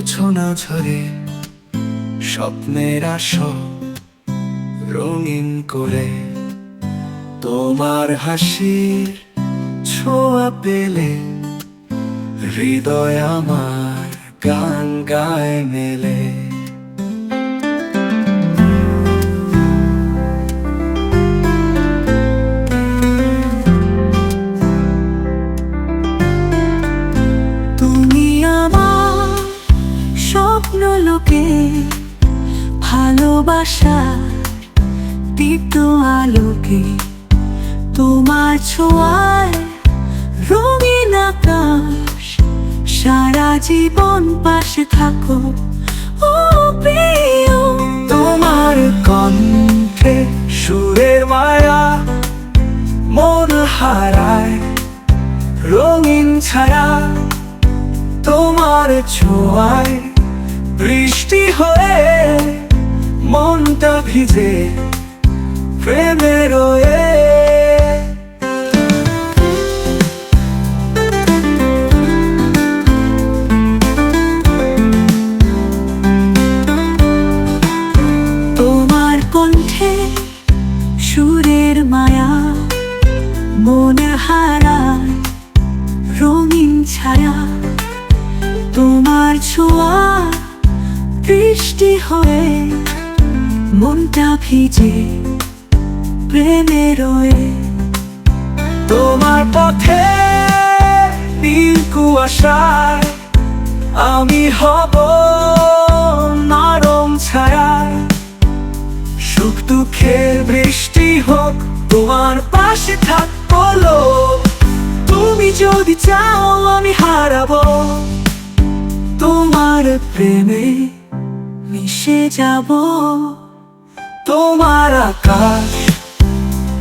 জোছনা ঝরে স্বপ্নের আসো রঙিন করে। তোমার হাসির ছোঁয়া পেলে হৃদয় আমার গান গায় মেলে। তুমি আমার স্বপ্ন লোকে ভালোবাসার দীপ্ত আলোকে। তোমার ছোঁয়ায় রঙিন আকাশ, সারা জীবন পাশে থাকো ও প্রিয়। তোমার কণ্ঠে সুরের মায়া মন হারায় রঙিন ছায়া। তোমার ছোঁয়ায় বৃষ্টি হয়ে মনটা ভিজে প্রেমে রয়ে। তোমার কণ্ঠে সুরের মায়া মন হারায় রঙিন ছায়া। তোমার ছোঁয়া বৃষ্টি হয়ে মনটা ভিজে প্রেমে রয়ে। তোমার পথে নীল কুয়াশায় আমি হব নরম ছায়া। সুখ দুঃখের বৃষ্টি হোক তোমার পাশে থাকবো। তুমি যদি চাও আমি হারাবো তোমার প্রেমে মিশে যাব। তোমার আকাশ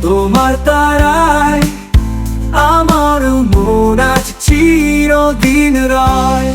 তোমার তারায় আমার মন আজ চিরদিন রয়।